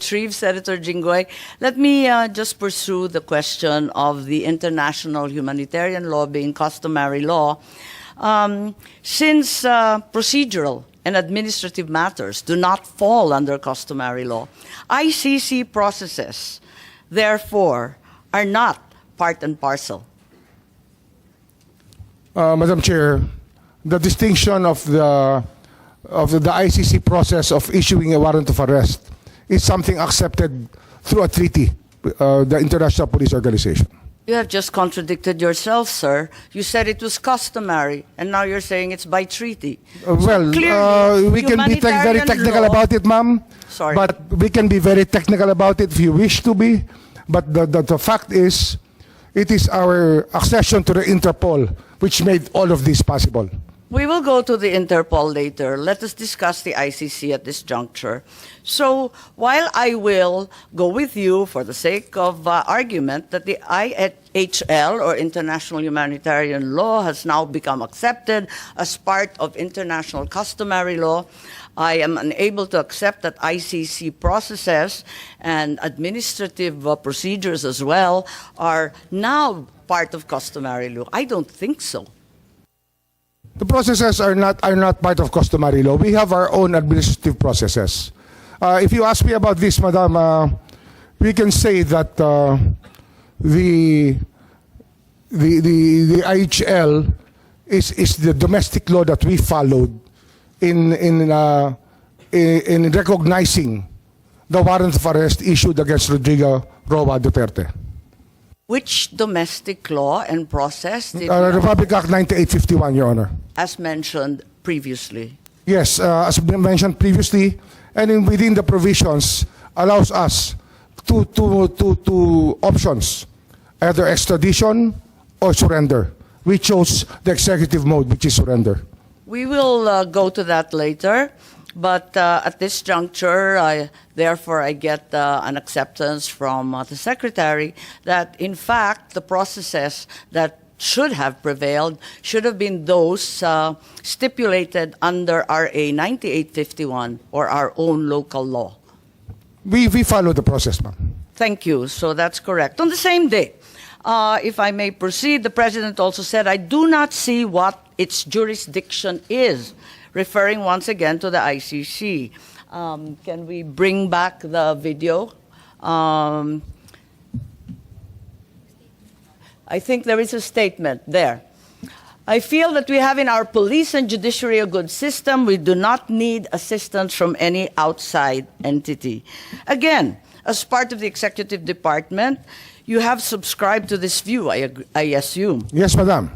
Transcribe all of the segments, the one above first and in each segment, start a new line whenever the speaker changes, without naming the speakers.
retrieve Senator Jinggoy, let me just pursue the question of the international humanitarian law being customary law. Since procedural and administrative matters do not fall under customary law, ICC processes, therefore, are not part and parcel.
Madam Chair, the distinction of the ICC process of issuing a warrant of arrest is something accepted through a treaty, the International Police Organization.
You have just contradicted yourself, sir. You said it was customary, and now you're saying it's by treaty.
Well, we can be very technical about it, ma'am.
Sorry.
But we can be very technical about it if you wish to be. But the fact is, it is our accession to the Interpol which made all of this possible.
We will go to the Interpol later. Let us discuss the ICC at this juncture. So while I will go with you for the sake of argument that the IHL, or International Humanitarian Law, has now become accepted as part of international customary law, I am unable to accept that ICC processes and administrative procedures as well are now part of customary law. I don't think so.
The processes are not part of customary law. We have our own administrative processes. If you ask me about this, Madam, we can say that the IHL is the domestic law that we followed in recognizing the warrant of arrest issued against Rodrigo Roa Duterte.
Which domestic law and process did
Republic Act 9851, Your Honor.
as mentioned previously?
Yes, as mentioned previously, and within the provisions allows us two options, either extradition or surrender. We chose the executive mode, which is surrender.
We will go to that later, but at this juncture, therefore, I get an acceptance from the Secretary that, in fact, the processes that should have prevailed should have been those stipulated under RA 9851 or our own local law.
We follow the process, ma'am.
Thank you. So that's correct. On the same day, if I may proceed, the President also said, I do not see what its jurisdiction is, referring once again to the ICC. Can we bring back the video? I think there is a statement there. I feel that we have in our police and judiciary a good system. We do not need assistance from any outside entity. Again, as part of the executive department, you have subscribed to this view, I assume.
Yes, Madam.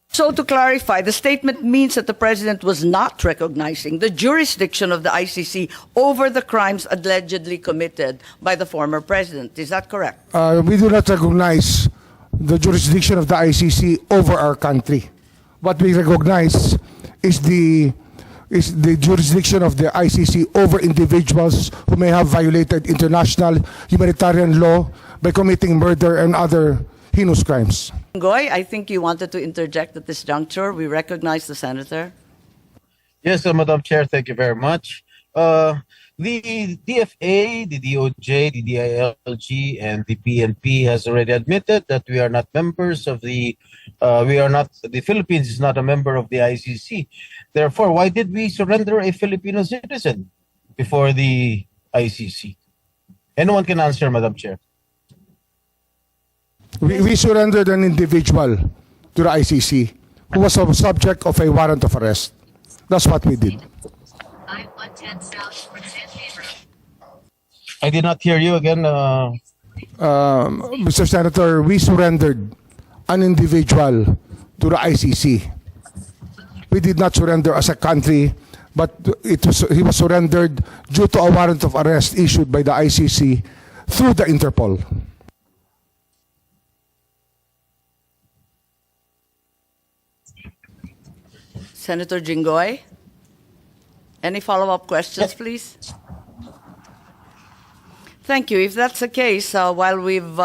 So to clarify, the statement means that the President was not recognizing the jurisdiction of the ICC over the crimes allegedly committed by the former President. Is that correct?
We do not recognize the jurisdiction of the ICC over our country. What we recognize is the jurisdiction of the ICC over individuals who may have violated international humanitarian law by committing murder and other heinous crimes.
Goy, I think you wanted to interject at this juncture. We recognize the Senator.
Yes, Madam Chair, thank you very much. The DFA, the DOJ, the DILG, and the PNP has already admitted that we are not members of the Philippines is not a member of the ICC. Therefore, why did we surrender a Filipino citizen before the ICC? Anyone can answer, Madam Chair.
We surrendered an individual to the ICC who was a subject of a warrant of arrest. That's what we did.
I did not hear you again.
Mr. Senator, we surrendered an individual to the ICC. We did not surrender as a country, but he was surrendered due to a warrant of arrest issued by the ICC through the Interpol.
Senator Jinggoy, any follow-up questions, please? Thank you. If that's the case, while we've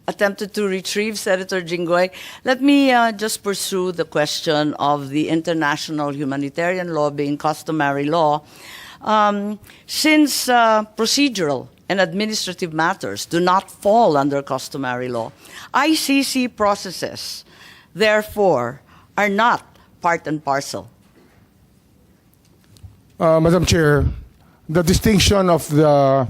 attempted to retrieve Senator Jinggoy, let me just pursue the question of the international humanitarian law being customary law. Since procedural and administrative matters do not fall under customary law, ICC processes, therefore, are not part and parcel.
Madam Chair, the distinction of the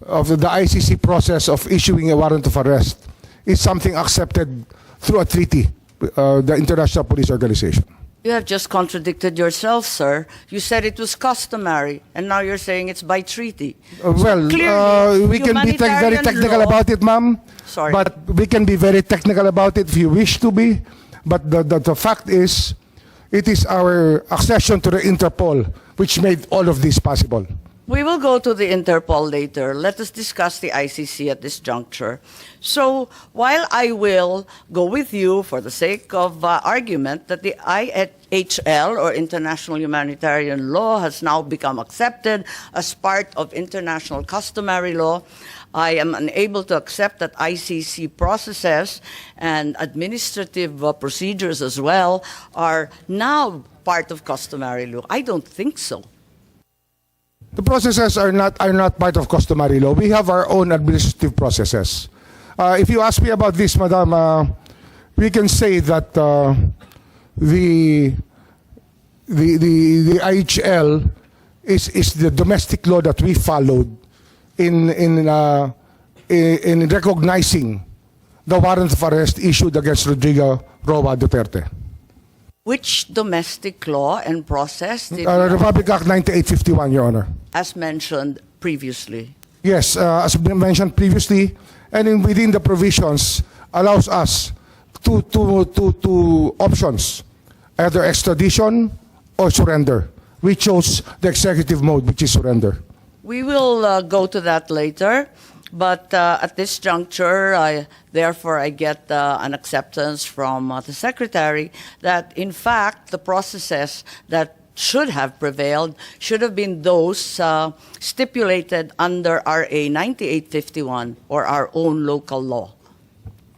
ICC process of issuing a warrant of arrest is something accepted through a treaty, the International Police Organization.
You have just contradicted yourself, sir. You said it was customary, and now you're saying it's by treaty. Clearly,
we can be very
humanitarian
technical
law-
about it, ma'am.
Sorry.
But we can be very technical about it if you wish to be. But the fact is, it is our accession to the Interpol which made all of this possible.
We will go to the Interpol later. Let us discuss the ICC at this juncture. So while I will go with you for the sake of argument that the IHL, or International Humanitarian Law, has now become accepted as part of international customary law, I am unable to accept that ICC processes and administrative procedures as well are now part of customary law. I don't think so.
The processes are not part of customary law. We have our own administrative processes. If you ask me about this, Madam, we can say that the IHL is the domestic law that we followed in recognizing the warrant of arrest issued against Rodrigo Roa Duterte.
Which domestic law and process did
Republic Act 9851, Your Honor.
as mentioned previously?
Yes, as mentioned previously, and within the provisions allows us two options, either extradition or surrender. We chose the executive mode, which is surrender.
We will go to that later, but at this juncture, therefore I get an acceptance from the Secretary that, in fact, the processes that should have prevailed should have been those stipulated under RA 9851, or our own local law.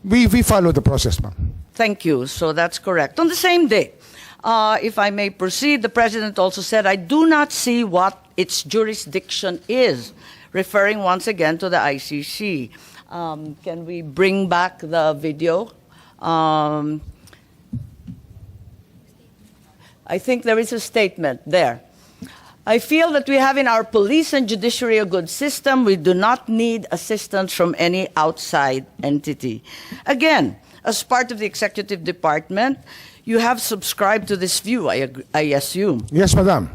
We follow the process, ma'am.
Thank you. So that's correct. On the same day, if I may proceed, the President also said, I do not see what its jurisdiction is, referring once again to the ICC. Can we bring back the video? I think there is a statement there. I feel that we have in our police and judiciary a good system. We do not need assistance from any outside entity. Again, as part of the executive department, you have subscribed to this view, I assume.
Yes, Madam.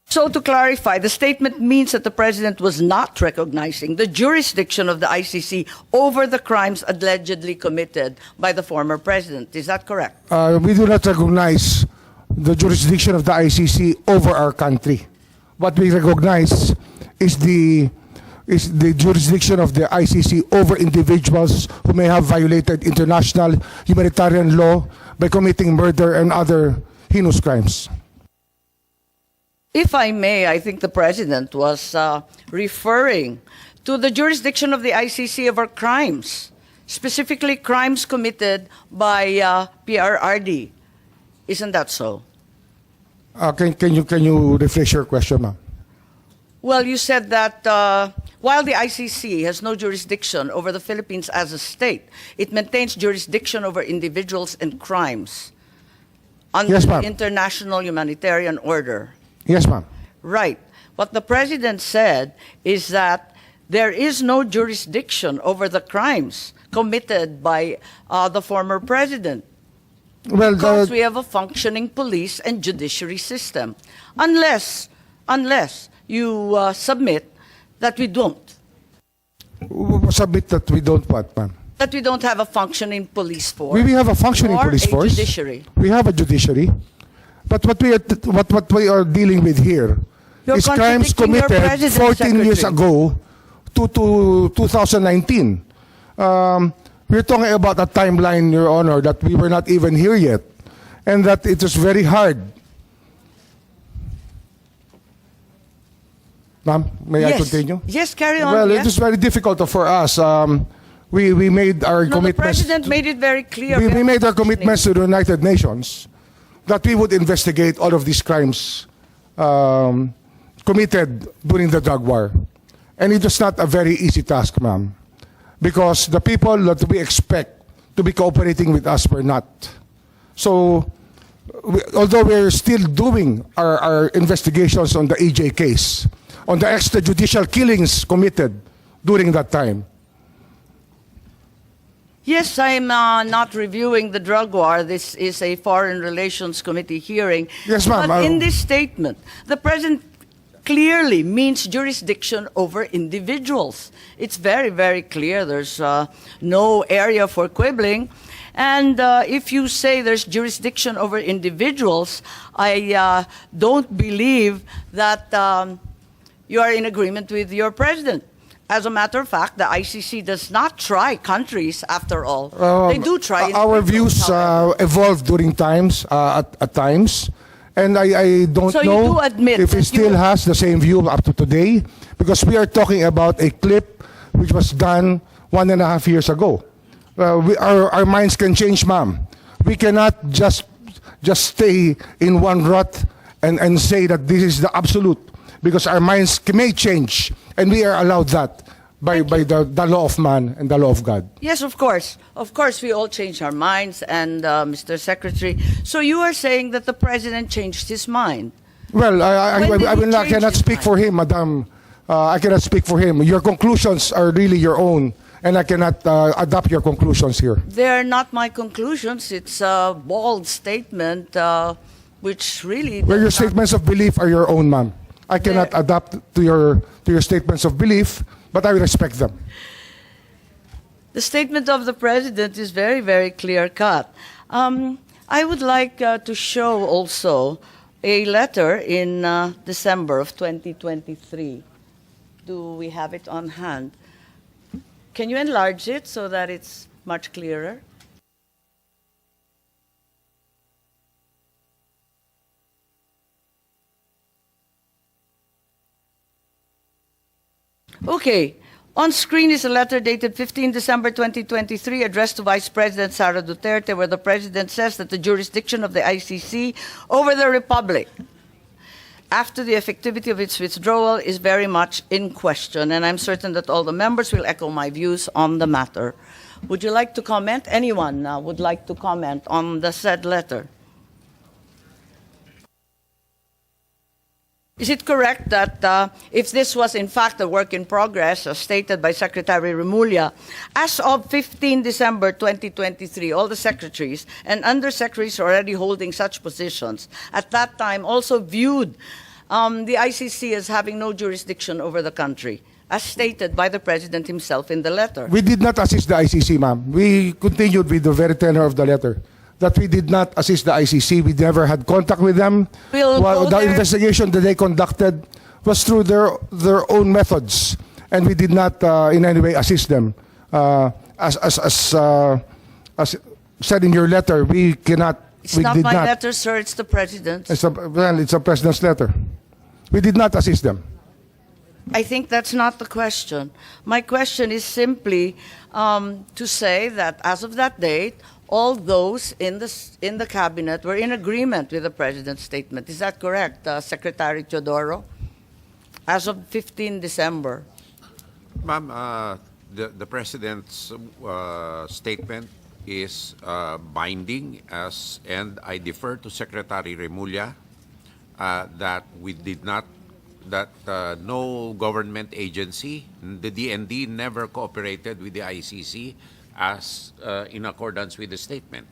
So to clarify, the statement means that the President was not recognizing the jurisdiction of the ICC over the crimes allegedly committed by the former President. Is that correct?
We do not recognize the jurisdiction of the ICC over our country. What we recognize is the jurisdiction of the ICC over individuals who may have violated international humanitarian law by committing murder and other heinous crimes.
If I may, I think the President was referring to the jurisdiction of the ICC over crimes, specifically crimes committed by PRRD. Isn't that so?
Can you rephrase your question, ma'am?
Well, you said that while the ICC has no jurisdiction over the Philippines as a state, it maintains jurisdiction over individuals and crimes under
Yes,
the
ma'am.
international humanitarian order.
Yes, ma'am.
Right. What the President said is that there is no jurisdiction over the crimes committed by the former President,
Well,
because we have a functioning police and judiciary system. Unless you submit that we don't.
submit that we don't what, ma'am?
That we don't have a functioning police force.
We have a functioning
or
police
a
force.
judiciary.
We have a judiciary. But what we are dealing with here
You're
is crimes
contradicting your
committed
President,
14 years
Secretary.
ago to 2019. We're talking about a timeline, Your Honor, that we were not even here yet, and that it was very hard. Ma'am, may I continue?
Yes, carry on.
Well,
yes.
it was very difficult for us. We made our
No, the
commitments.
President made it very clear.
We
very
made our
functioning.
commitments to the United Nations that we would investigate all of these crimes committed during the drug war. And it was not a very easy task, ma'am, because the people that we expect to be cooperating with us were not. So, although we're still doing our investigations on the EJ case, on the extrajudicial killings committed during that time.
Yes, I'm not reviewing the drug war. This is a Foreign Relations Committee hearing.
Yes, ma'am.
But in this statement, the President clearly means jurisdiction over individuals. It's very, very clear. There's no area for quibbling. And if you say there's jurisdiction over individuals, I don't believe that you are in agreement with your president. As a matter of fact, the ICC does not try countries, after all. They do try
Our
individuals,
views
however.
evolved during times, at times. And I don't
So you
know
do admit
if he
that
still
you-
has the same view up to today, because we are talking about a clip which was done 1.5 years ago. Our minds can change, ma'am. We cannot just stay in one rut and say that this is the absolute, because our minds may change, and we are allowed that by the law of man and the law of God.
Yes, of course. Of course, we all change our minds, and Mr. Secretary. So you are saying that the President changed his mind.
Well,
When did he
I
change
cannot
his
speak
mind?
for him, Madam. I cannot speak for him. Your conclusions are really your own, and I cannot adopt your conclusions here.
They're not my conclusions. It's a bold statement, which really...
Well, your
does not-
statements of belief are your own, ma'am. I cannot adapt to your statements of belief, but I will respect them.
The statement of the President is very, very clear-cut. I would like to show also a letter in December of 2023. Do we have it on hand? Can you enlarge it so that it's much clearer? Okay. On screen is a letter dated 15 December 2023 addressed to Vice President Sara Duterte, where the President says that the jurisdiction of the ICC over the Republic after the effectivity of its withdrawal is very much in question, and I'm certain that all the members will echo my views on the matter. Would you like to comment? Anyone would like to comment on the said letter? Is it correct that if this was in fact a work in progress, as stated by Secretary Remulla, as of 15 December 2023, all the secretaries and undersecretaries already holding such positions at that time also viewed the ICC as having no jurisdiction over the country, as stated by the President himself in the letter?
We did not assist the ICC, ma'am. We continued with the very tenor of the letter, that we did not assist the ICC. We never had contact with them.
We'll go
The
there.
investigation that they conducted was through their own methods, and we did not in any way assist them. As said in your letter, we cannot.
It's
we
not
did
my
not.
letter, sir, it's the President's.
It's a president's letter. We did not assist them.
I think that's not the question. My question is simply to say that as of that date, all those in the cabinet were in agreement with the President's statement. Is that correct, Secretary Teodoro? As of 15 December.
Ma'am, the President's statement is binding, and I defer to Secretary Remulla that we did not, that no government agency, the DND, never cooperated with the ICC as in accordance with the statement.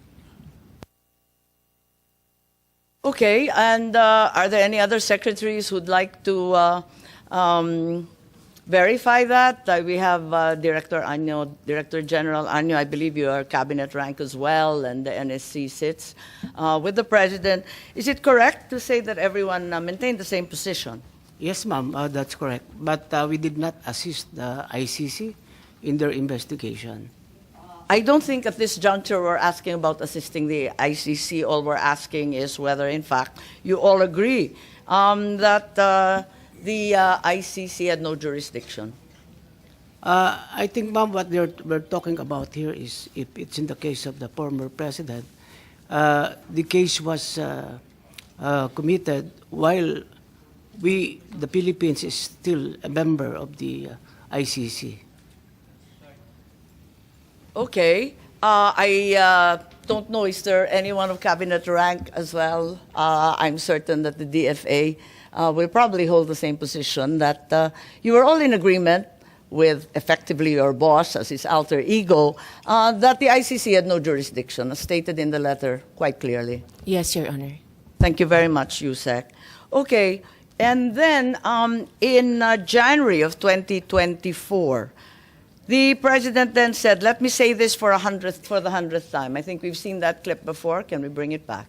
Okay, and are there any other secretaries who'd like to verify that? We have Director Anyo, Director General Anyo. I believe you are cabinet rank as well, and the NSC sits with the President. Is it correct to say that everyone maintained the same position?
Yes, ma'am, that's correct. But we did not assist the ICC in their investigation.
I don't think at this juncture we're asking about assisting the ICC. All we're asking is whether, in fact, you all agree that the ICC had no jurisdiction.
I think, ma'am, what we're talking about here is, if it's in the case of the former president, the case was committed while the Philippines is still a member of the ICC.
Okay. I don't know, is there anyone of cabinet rank as well? I'm certain that the DFA will probably hold the same position, that you are all in agreement with effectively your boss as his alter ego, that the ICC had no jurisdiction, as stated in the letter quite clearly.
Yes, Your Honor.
Thank you very much, Yusek. Okay, and then in January of 2024, the president then said, let me say this for the 100th time. I think we've seen that clip before. Can we bring it back?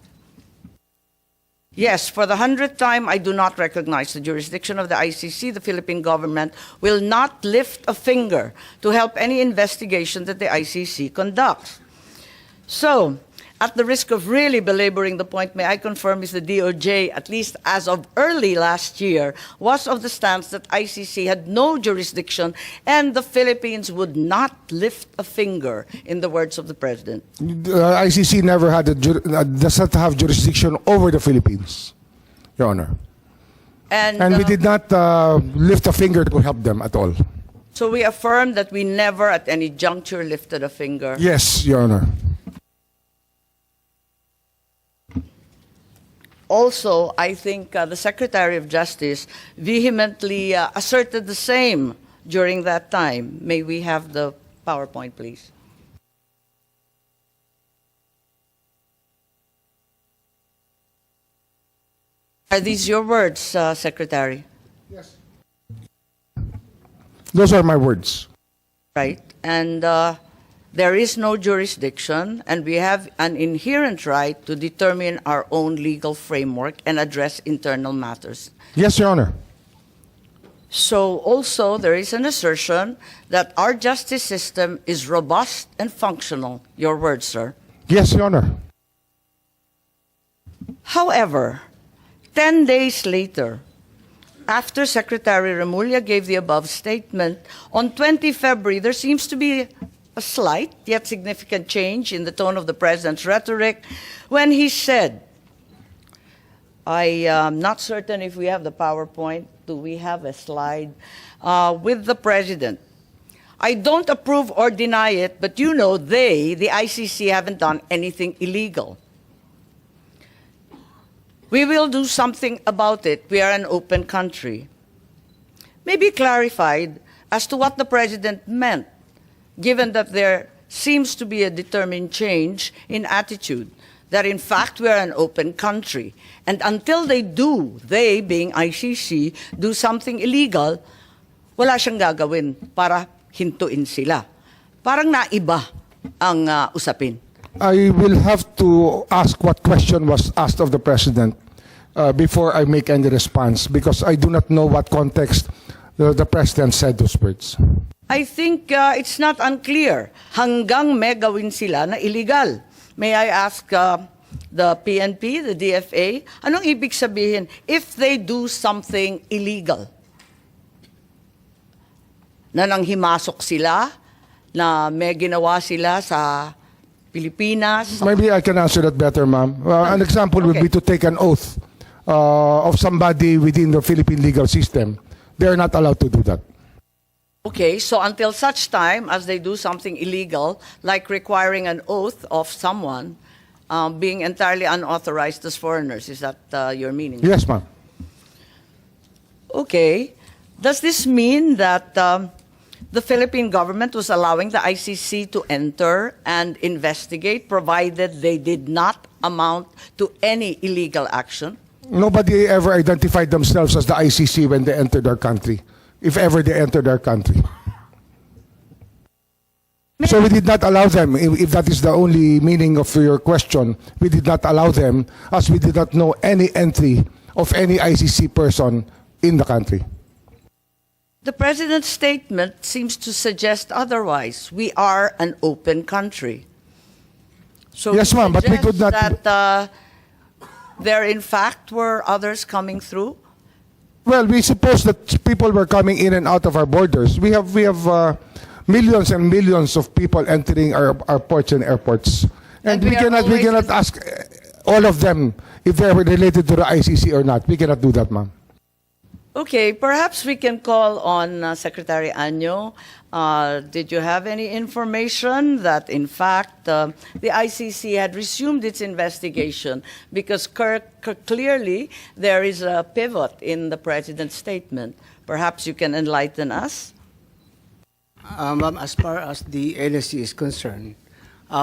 Yes, for the 100th time, I do not recognize the jurisdiction of the ICC. The Philippine government will not lift a finger to help any investigation that the ICC conducts. So, at the risk of really belaboring the point, may I confirm is the DOJ, at least as of early last year, was of the stance that ICC had no jurisdiction and the Philippines would not lift a finger, in the words of the president.
ICC never had does not have jurisdiction over the Philippines, Your Honor. And we did not lift a finger to help them at all.
So we affirm that we never at any juncture lifted a finger.
Yes, Your Honor.
Also, I think the Secretary of Justice vehemently asserted the same during that time. May we have the PowerPoint, please? Are these your words, Secretary?
Yes. Those are my words.
Right. And there is no jurisdiction, and we have an inherent right to determine our own legal framework and address internal matters.
Yes, Your Honor.
So also there is an assertion that our justice system is robust and functional. Your words, sir.
Yes, Your Honor.
However, 10 days later, after Secretary Remulla gave the above statement, on 20 February, there seems to be a slight yet significant change in the tone of the president's rhetoric when he said, I am not certain if we have the PowerPoint. Do we have a slide with the president? I don't approve or deny it, but you know the ICC, haven't done anything illegal. We will do something about it. We are an open country. Maybe clarified as to what the president meant, given that there seems to be a determined change in attitude, that in fact we are an open country. And until they being ICC, do something illegal, wala siyang gagawin para hintuin sila. Parang naiba ang usapin.
I will have to ask what question was asked of the president before I make any response, because I do not know what context the president said those words.
I think it's not unclear. Hanggang may gawin sila na illegal. May I ask the PNP, the DFA, anong ibig sabihin if they do something illegal? Na nanghimasok sila, na may ginawa sila sa Pilipinas?
Maybe I can answer that better, ma'am. An example would be to take an oath of somebody within the Philippine legal system. They are not allowed to do that.
Okay, so until such time as they do something illegal, like requiring an oath of someone being entirely unauthorized as foreigners, is that your meaning?
Yes, ma'am.
Okay. Does this mean that the Philippine government was allowing the ICC to enter and investigate, provided they did not amount to any illegal action?
Nobody ever identified themselves as the ICC when they entered our country, if ever they entered our country. So we did not allow them, if that is the only meaning of your question, we did not allow them, as we did not know any entry of any ICC person in the country.
The president's statement seems to suggest otherwise. We are an open country. So
Yes, ma'am, but we could not-
that there in fact were others coming through.
Well, we suppose that people were coming in and out of our borders. We have millions and millions of people entering our ports and airports, and
And
we
we
cannot
are
ask all of them if they are related to the ICC or not. We cannot do that, ma'am.
Okay, perhaps we can call on Secretary Año. Did you have any information that, in fact, the ICC had resumed its investigation? Because clearly there is a pivot in the President's statement. Perhaps you can enlighten us?
Ma'am, as far as the NSC is concerned,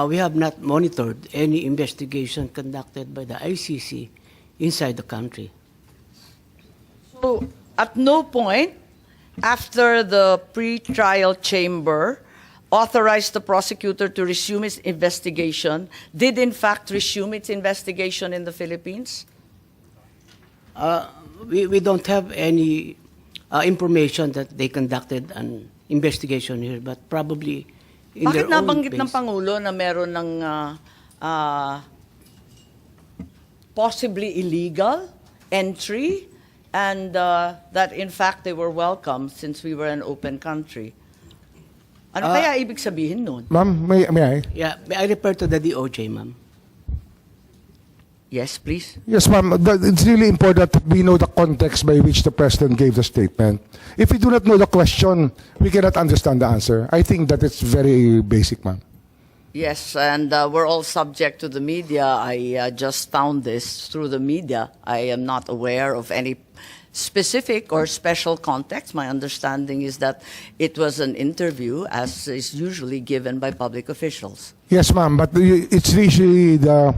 we have not monitored any investigation conducted by the ICC inside the country.
So, at no point after the pre-trial chamber authorized the prosecutor to resume its investigation, did in fact resume its investigation in the Philippines?
We don't have any information that they conducted an investigation here, but probably in
Bakit
their own
nabanggit ng
base.
Pangulo na meron ng possibly illegal entry and that in fact they were welcome since we were an open country? Ano kaya ibig sabihin nun?
Ma'am, may I?
Yeah, may I refer to the DOJ, ma'am?
Yes, please.
Yes, ma'am. It's really important that we know the context by which the President gave the statement. If we do not know the question, we cannot understand the answer. I think that it's very basic, ma'am.
Yes, and we're all subject to the media. I just found this through the media. I am not aware of any specific or special context. My understanding is that it was an interview, as is usually given by public officials.
Yes, ma'am, but it's usually the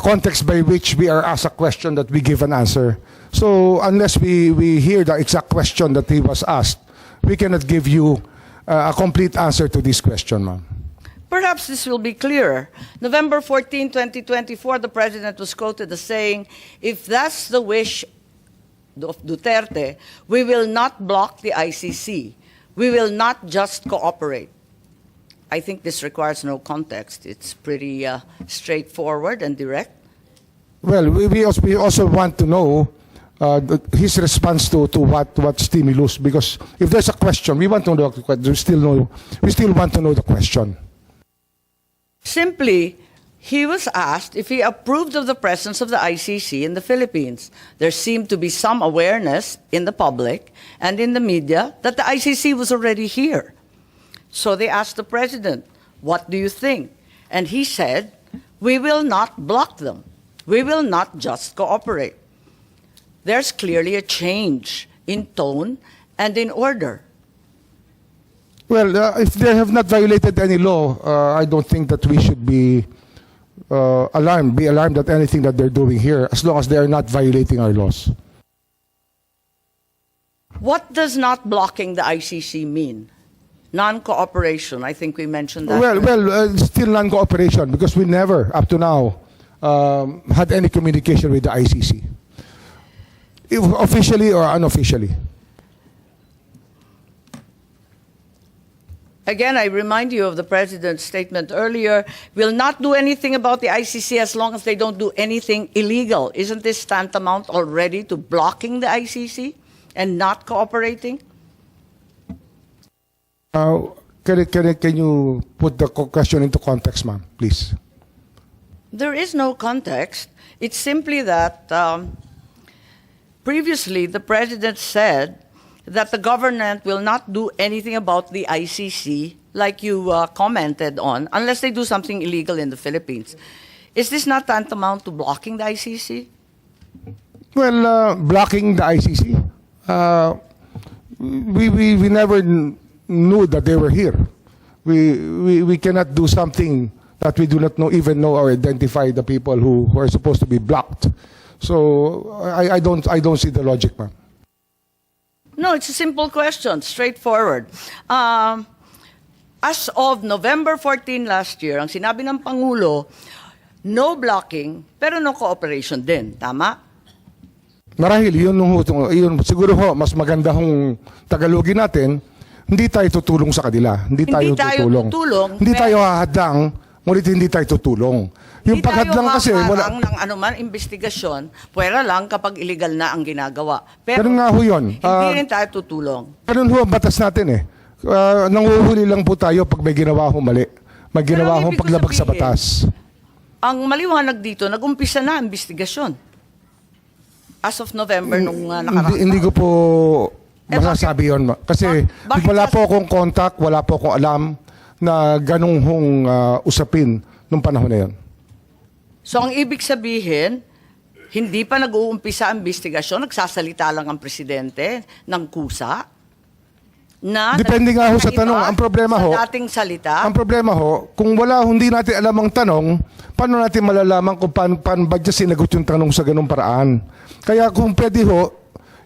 context by which we are asked a question that we give an answer. So unless we hear the exact question that he was asked, we cannot give you a complete answer to this question, ma'am.
Perhaps this will be clearer. November 14, 2024, the President was quoted as saying, if that's the wish of Duterte, we will not block the ICC. We will not just cooperate. I think this requires no context. It's pretty straightforward and direct. Well,
we also want to know his response to what stimulus, because if there's a question, we want to know the question. We still want to know the question.
Simply, he was asked if he approved of the presence of the ICC in the Philippines. There seemed to be some awareness in the public and in the media that the ICC was already here. So they asked the President, what do you think? And he said, we will not block them. We will not just cooperate. There's clearly a change in tone and in order.
Well, if they have not violated any law, I don't think that we should be alarmed at anything that they're doing here, as long as they are not violating our laws.
What does not blocking the ICC mean? Non-cooperation, I think we mentioned that.
Well, still non-cooperation, because we never, up to now, had any communication with the ICC, officially or unofficially.
Again, I remind you of the President's statement earlier, will not do anything about the ICC as long as they don't do anything illegal. Isn't this tantamount already to blocking the ICC and not cooperating?
Can you put the question into context, ma'am, please?
There is no context. It's simply that previously the President said that the government will not do anything about the ICC, like you commented on, unless they do something illegal in the Philippines. Is this not tantamount to blocking the ICC?
Well, blocking the ICC, we never knew that they were here. We cannot do something that we do not even know or identify the people who are supposed to be blocked. So I don't see the logic, ma'am.
No, it's a simple question, straightforward. As of November 14 last year, ang sinabi ng Pangulo, no blocking, pero no cooperation din. Tama?
Marahil, yun siguro ho, mas maganda hong Tagalogin natin, hindi tayo tutulong sa kanila. Hindi tayo tutulong. Hindi tayo hahadang, ngunit hindi tayo tutulong. Yung paghadlang kasi, wala.
Ng anuman investigasyon, pwera lang kapag illegal na ang ginagawa. Pero
ganun nga ho yun.
Hindi rin tayo tutulong.
Ganun ho ang batas natin eh. Nanguhuli lang po tayo pag may ginawa ho mali. May ginawa ho paglabag sa batas.
Ang maliwanag dito, nag-umpisa na ang investigasyon. As of November nung
Hindi,
nakaraan.
hindi ko po
Eh,
masasabi yun. Kasi
bakit
wala
kas-
po akong contact, wala po akong alam na ganung hong usapin nung panahon na yun.
So ang ibig sabihin, hindi pa nag-uumpisa ang investigasyon, nagsasalita lang ang presidente ng kusa na
Depende nga ho sa
nagkaiba
tanong. Ang problema ho,
sa dating salita.
ang problema ho, kung hindi natin alam ang tanong, paano natin malalaman kung paano ba dyan sinagot yung tanong sa ganung paraan? Kaya kung pwede ho,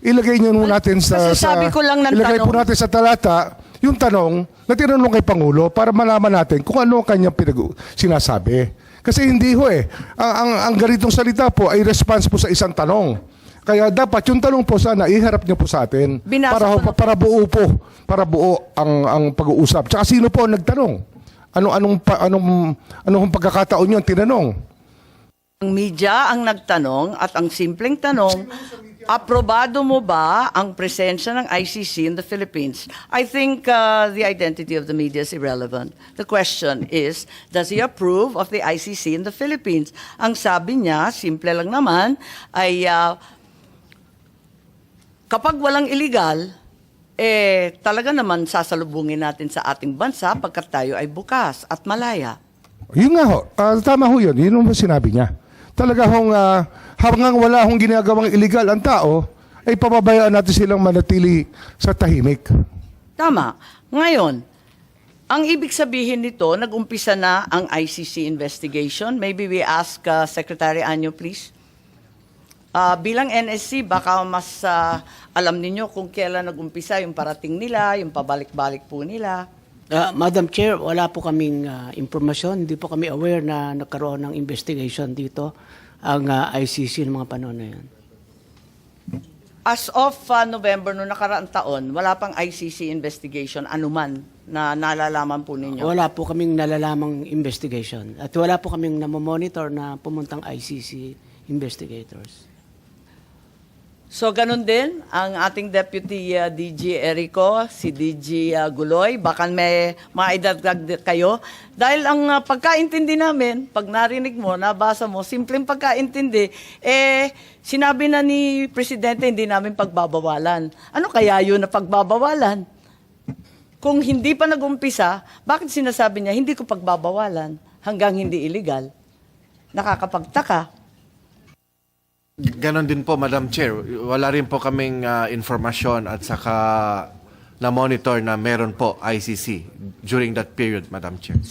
ilagay nyo natin sa...
Kasi sabi ko lang ng
ilagay po
tanong.
natin sa talata yung tanong na tinanong kay Pangulo para malaman natin kung ano ang kanyang sinasabi. Kasi hindi ho eh. Ang ganitong salita po ay response po sa isang tanong. Kaya dapat yung tanong po sana iharap niyo po sa atin
Binasa
para
ko na-
para buo ang pag-uusap. Tsaka sino po ang nagtanong? Anong pagkakataon yun tinanong?
Ang media ang nagtanong at ang simpleng tanong, aprobado mo ba ang presensya ng ICC in the Philippines? I think the identity of the media is irrelevant. The question is, does he approve of the ICC in the Philippines? Ang sabi niya, simple lang naman, ay kapag walang illegal, talaga naman sasalubungin natin sa ating bansa pagkat tayo ay bukas at malaya.
Yun nga ho, tama ho yun. Yun ang sinabi niya. Talaga hong hanggang wala hong ginagawang illegal ang tao, ay pababayaan natin silang manatili sa tahimik.
Tama. Ngayon, ang ibig sabihin nito, nag-umpisa na ang ICC investigation. Maybe we ask Secretary Anyo, please. Bilang NSC, baka mas alam ninyo kung kailan nag-umpisa yung parating nila, yung pabalik-balik po nila.
Madam Chair, wala po kaming impormasyon. Hindi po kami aware na nagkaroon ng investigation dito ang ICC ng mga panahon na yan.
As of November noong nakaraang taon, wala pang ICC investigation anuman na nalalaman po ninyo.
Wala po kaming nalalamang investigation. At wala po kaming namomonitor na pumuntang ICC investigators.
So, ganun din ang ating Deputy DG Erico, si DG Guloy. Baka may maidagdag kayo. Dahil ang pagkaintindi namin, pag narinig mo, nabasa mo, simpleng pagkaintindi, sinabi na ni Presidente, hindi namin pagbabawalan. Ano kaya yun na pagbabawalan? Kung hindi pa nag-umpisa, bakit sinasabi niya, hindi ko pagbabawalan hanggang hindi illegal? Nakakapagtaka.
Ganon din po, Madam Chair. Wala rin po kaming informasyon at saka na-monitor na meron po ICC during that period, Madam Chair.